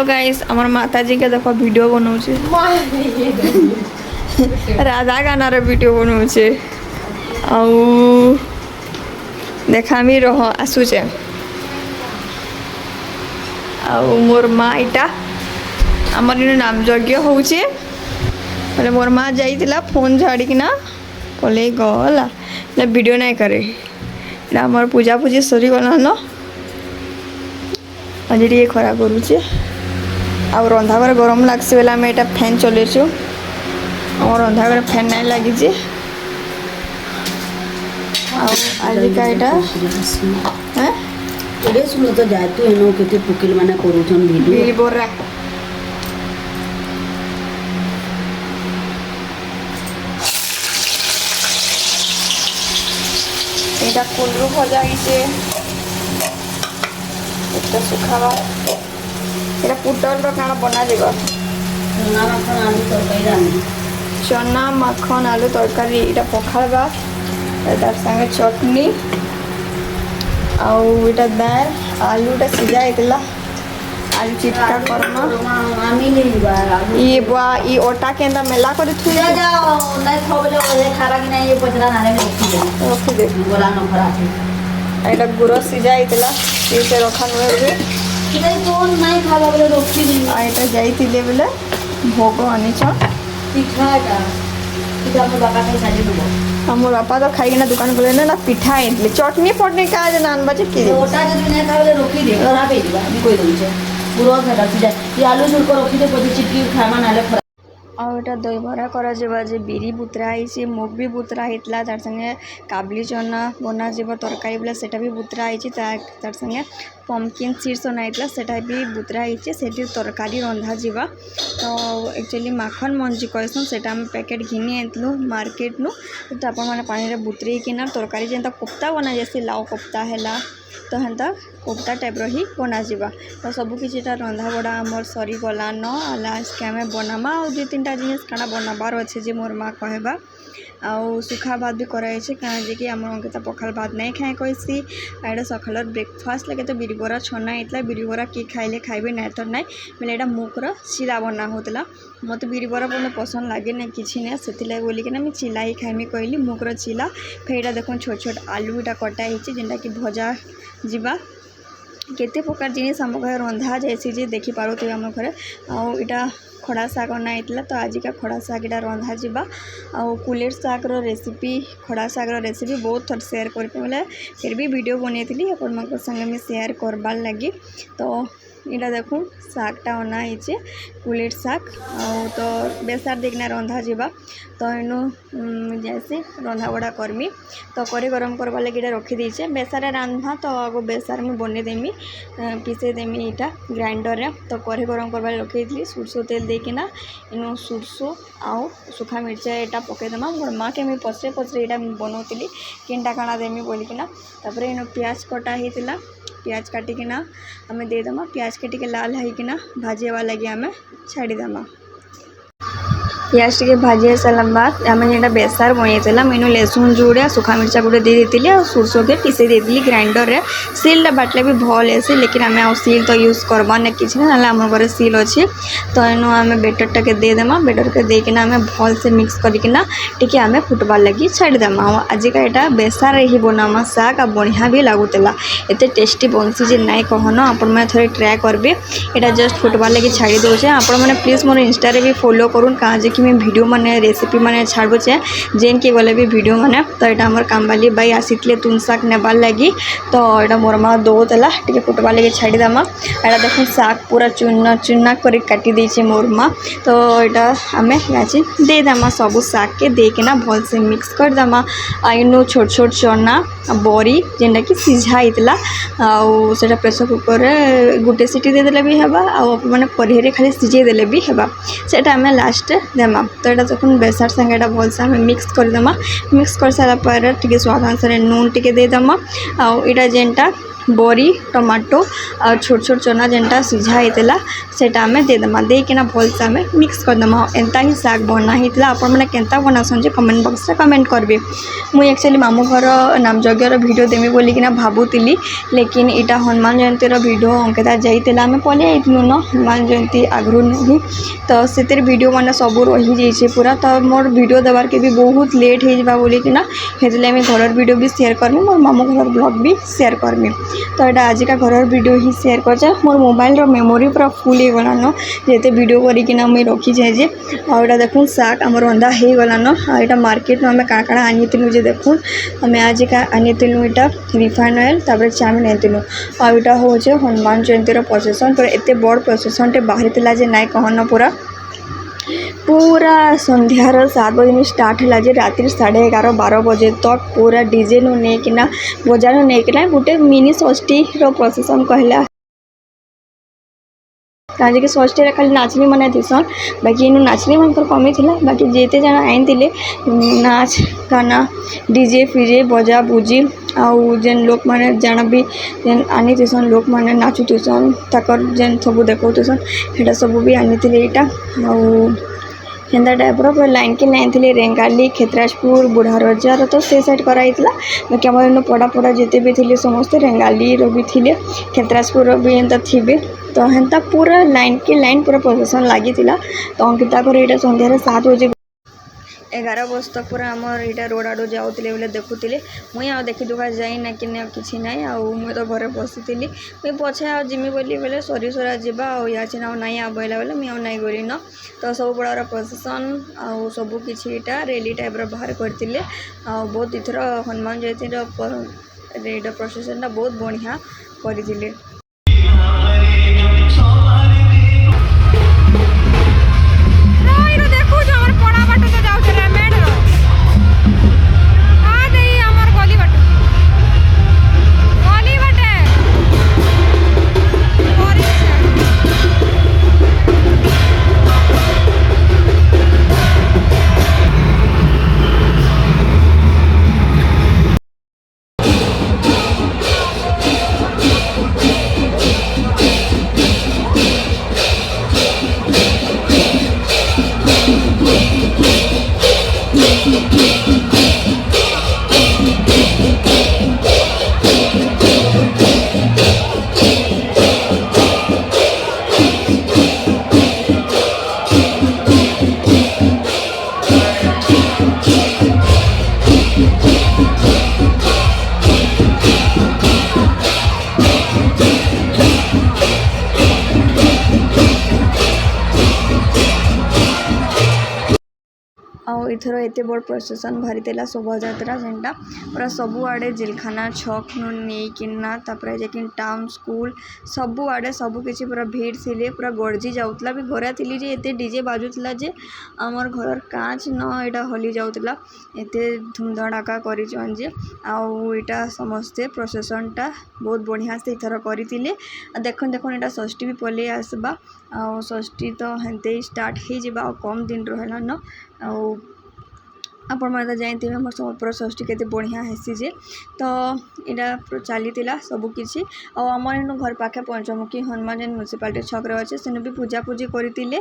Guys आमर माता जी के देखो वीडियो बनाऊे राधा गानार वीडियो बनाऊे आउ देखामी रह आसुचे आउ मोर माँ इटा आमर इन नाम यज्ञ होचे बोले मोर माँ जाइतिला फोन झाड़ीकिना पलि गला वीडियो नहीं करे आमर पूजा पूजी सरी गलान आज टे खरा करुचे आ रंधा घर गरम लगसी बेला आम यहाँ फैन चलैचु आम रंधा घर फैन नहीं लगी आजिका यहाँ तो जातु एनो केते पुकिल माने करूछन वीडियो बोरा एटा कुल्लू भजा होइछे एटा सुखावा एटा पुटल रो काना बना जेबा चना माखन आलू चना माखन आलू तरकारी तरकारी एटा पखाल बा तार संगे चटनी आउ एटा दाल आलूटा सिझा हेतला आलू चिटका करमा आमी ले बा ये बा ई ओटा केंदा मेला करे थुई जा जाओ नहीं खबले ओले खारा कि नहीं ये पचरा नाले में रखी दे बोला न खरा है एटा गुरो सिझा हेतला से रखा नहे किदै कोन नहीं खाबा बोले रोकी दी आ एटा जाइतिले बेले भोग आनिछ पिठाटा पिठा को बाका के साजे दबो हमर बापा तो खाइना दुकान बोले ना पिठा आइले चटनी पटनी का जे नान बाजे के ओटा जदि नहीं खाबले रोकी दे खरा पे दिबा मी कोई दउछे गुरो खाटा सिजा ये आलू छुड़को रोकी दे पछे चिटकी खामा नाले खरा आ एटा दही भरा करा जेबा जे बिरी बुतरा आइছে मुग भी बुतरा हेतला तार संगे काबली चना बना जेबा तरकारी बोला सेटा भी बुतरा आइছে तार संगे पम्पकिन सीड्स बनाइतला सेटा भी बुतरा आइছে सेठी तरकारी रंधा जेबा तो एक्चुअली माखन मंजी कहसन सेटा हम पैकेट घिनी आइतलु मार्केट नु तो आपण माने पानी रे बुतरी किना तरकारी जेंता कोफ्ता बना जैसे लाउ कोफ्ता हैला तो हेन्ता कोफ्ता टाइप रही बना जीवा तो सब किसी रंधा बड़ा आमर सरी गलान लास्ट के आम बनामा और दु तीन टा जिनिस काना बनाबार अच्छे जे मोर माँ कहबा आउ सुखा भात भी कराई कहाँ जे कि आम अंकिता पखाल भात नहीं खाए कैसी एटा सकाल ब्रेकफास्ट लगे तो बिरी बरा छना होता बिरी बरा किए खाइले खाइबे ना तो ना बोले यहाँ मुखर चिला बना होता मत बिरी बरा बहुत पसंद लगे ना कि ना से बोलिकिना मुझे चिला ही खाइमी कहली मुखर चिला फिर यहाँ देख छोट छोट आलू यहाँ कटा जेनटा कि भजा जीवा केते प्रकार जिनिस आम घर रंधा जाइए जे देखी पारे आम घर आईटा खड़ा शाग अनाइला तो आजिका खड़ा शाग यहाँ रंधा जावा आउ कुलेट शाग रेसिपी खड़ा शाग रेसिपी बहुत थर सेयार कर बोले फिर भी वीडियो बनई अपन संगे में सेयार करबार लगी तो यहाँ देखूँ शागटा अनाई कुलेट शाग तो बेसार देखना रंधा जावा तो इनु जैसे रंधा बड़ा करमी तो करी गरम करवा लगे ये रखी दीचे बेसारे रांधा तो आगो बेसार में बने देमी पीसे देमी इटा ग्राइंडर रे तो करी गरम करवा रखी थी सुरसो तेल देकिना इनु सुरसो आउ सुखा मिर्चा यहाँ पकईदेमा मोर माँ के मुझे पचरे पचरे यहाँ बनौली केनटा काଣା देमी बोलिकिना तापर इनु प्याज कटा होता प्याज काटिकिना आम देदेमा प्याज के टिके लाल होइकिना भाजीवा लगे आम छाड़ीदेमा प्याज टे भाजी सारा बाद आम जो बेसार बनईला मैंने लसुन जोड़े सुखा मिर्चा गुड़े दे देती और सुरसो के पीसे देती ग्राइंडर रे सील बाटले भी भल ऐसी लेकिन आम आ सील तो यूज करवा ना कि ना आम घर सील अच्छे तो इनु आम बेटर टा के देदेमा बेटर के देकिना आम भल से मिक्स करकिना टिके आम फुटबार लगी छाड़ीदेमा आजिका यहाँ बेसार ही बनामा शाग आ बढ़िया भी लगुला एत टेस्टी बनसी जे नाई कहन आपण मैंने थे ट्राए करेंगे यहाँ जस्ट फुटबार लगी छाड़ी दौचे आपण मैंने प्लीज मोर इंस्टा भी फॉलो करूँ कहाँ जे कि मैं वीडियो माने रेसिपी माने छाड़ुचे जेन के गले भी वीडियो माने तो यहाँ आम कामबाली बाई आसीते तुन शाग नेबार लगी तो यहाँ मोर माँ दौला टे फुटबार लगे छाड़ीदेमा यहाँ देखो शाग पूरा चूना चूना कर काटी देचे मोर माँ तो यहाँ आम यहाँ देदेमा सब शाग के देकिना भल से मिक्स करदेमा इनु छोट छोट चना बरी जेनटा कि सिझा होता आटा प्रेसर कुकर में गोटे सीटी देदेले भी हेबा मैंने कढ़े खाली सिझे देले भी हेबा सेटा आम लास्ट देमा तो यहाँ देखो बेसार संगे भलसे आम मिक्स करदेमा मिक्स कर सारा पर टे स्वाद अनुसार नून टे देदेमा आईटा जेनटा बरी टमाटो और छोट छोट चना जेनटा सीझा होता सेटा आम देदेमा देकिना भलसे आम मिक्स करदेमा एंता ही शाग बना होता आपण मैंने केन्ता बनासन जे कमेंट बॉक्स रे कमेंट करबे। मुई एक्चुअली मामू घर नामयज्ञर वीडियो देमी बोलिकिना भाबुतिली लेकिन इटा हनुमान जयंती वीडियो अंकिता जाइतिला आम पलि आइलु न हनुमान जयंती आगु नहीं तो से वीडियो मैंने सब रही जाइए पूरा तो मोर वीडियो देवार के भी बहुत लेट हो बोलिकिना हेतु आम घर वीडियो भी शेयर करमी मोर मामू घर ब्लॉग भी शेयर करमी। तो यहाँ आजिका घर वीडियो ही शेयर कर मोर मोबाइल मेमोरी पूरा फुल हो गलान जेते वीडियो करना मुझे रखी जाए जे आटा देखून शाग आम रंधा हो गलान यहाँ मार्केट में आम काण आनी जे देखून आम आजिका आनी यहाँ रिफाइन ऑयल तापर चाउमिन आनी आईटा हूँ हनुमान जयंती प्रोसेसन पूरा एत बड़ प्रोसेसन टे बाहरी जे नाई कहन पूरा संध्यार 7 बजे स्टार्ट है रात्रि 11:30 12 बजे तक पूरा डीजे नु नेकिना बजार नेकिना गोटे मिनी षष्ठी प्रोसेसन कहला कहीं कि षष्ठी खाली नाचनी मना थीसन बाकी इन नाचनी मन कमी थी बाकी जिते जन आनी नाच गाना डीजे फिजे बजा बुजी आउ जेन लोक मैंने जान भी जेन आनी थीसन लोक मैंने नाचुथीसन ताकर जेन सब देखौथीसन हेटा सब भी आनी यहाँ आउ हेन्ता टाइप्र पूरा लाइन के लाइन थी रेंगाली खेतराजपुर बुढ़ा रजार तो से साइड कराइला बाकी आम इन पड़ा पड़ा जिते भी थे समस्ते रेंगाली भी थे खेतराजपुर भी एंता थे तो हेन्ता पूरा लाइन के लाइन पूरा प्रोसेसन लगी तो अंकिता घर यहाँ संध्यार 7 बजे 11 बजे तक पूरा आमर यहाँ रोड आड़ जाऊे बोले देखुली मुई आ देखी दुखा जाई ना कि किसी ना मुई तो घर बसी मुई पछे आ जिमी बोली बोले सरी सरा जावा आचे ना नाई आ बोला बोले मुई नाई गली न तो सब बड़ा प्रोसेसन आउ सब किसी रेली टाइप बाहर करते बहुत इथर हनुमान जयंती प्रोसेसन बहुत बढ़िया करते। इथर एत बड़ प्रोसेसन बाहरी शोभा यात्रा जेनटा पूरा सबुआड़े जिलखाना छक नहींकिना जाकिन टाउन स्कूल सबुआड़े सबकि पूरा भीड़ थी पूरा गड़जी जाऊला भी घरे थी जे एत डीजे बाजुला जे आमर घर कांच न यहाँ हली जाऊला एत धूमधड़ाका कर आईटा समस्ते प्रोसेसनटा बहुत बढ़िया से इथर करते देखन देखन यहाँ षष्ठी भी पलि आसबा आ षष्ठी तो हेन्ते स्टार्ट हो कम दिन रहा न आपण मैंने जानते हैं मोर सम्बलपुर षष्ठी केते बढ़िया हेसी जे तो यहाँ चली सबकि आमर इन घर पाखे पंचमुखी हनुमान जयंती म्यूनिसिपालिटी छक्रे अच्छे सेन भी पूजा पूजी करते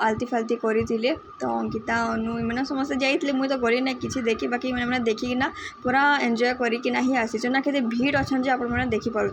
आलती फालती करते तो अंकिता अनु मैंने समस्ते जाइए मुझे तो गली ना कि देखी बाकी मैंने देखिकिना पूरा एंजॉय करना ही आसी ना केते भीड़ अच्छा आपण मैंने देखिपे।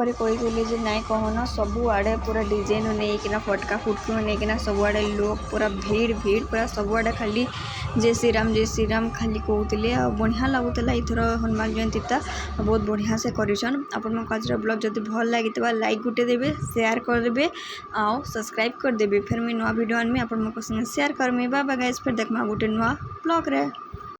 କରି କହିଥିଲି ଯେ ନାଇଁ କହନ ସବୁଆଡ଼େ ପୁରା ଡିଜାଇନ୍ ନେଇକିନା ଫଟକା ଫୁଟକି ନେଇକିନା ସବୁଆଡ଼େ ଲୋକ ପୁରା ଭିଡ଼ ପୁରା ସବୁଆଡ଼େ ଖାଲି ଜୟ ଶ୍ରୀରାମ ଖାଲି କହୁଥିଲେ ଆଉ ବଢ଼ିଆ ଲାଗୁଥିଲା ଏଥର ହनुମାନ ଜୟନ୍ତୀଟା ବହୁତ ବଢ଼ିଆ ସେ କରିଛନ୍। ଆପଣଙ୍କ ଆଜିର ବ୍ଲଗ୍ ଯଦି ଭଲ ଲାଗିଥିବା ଲାଇକ୍ ଗୁଟେ ଦେବେ, ସେୟାର କରିଦେବେ ଆଉ ସବସ୍କ୍ରାଇବ୍ କରିଦେବେ। ଫେର୍ ମୁଇଁ ନୂଆ ଭିଡ଼ିଓ ଆନମି ଆପଣଙ୍କ संगे सेयार करमी। बाय बाय गाइस, फिर देखमा गुटे नूआ ब्लॉग रे।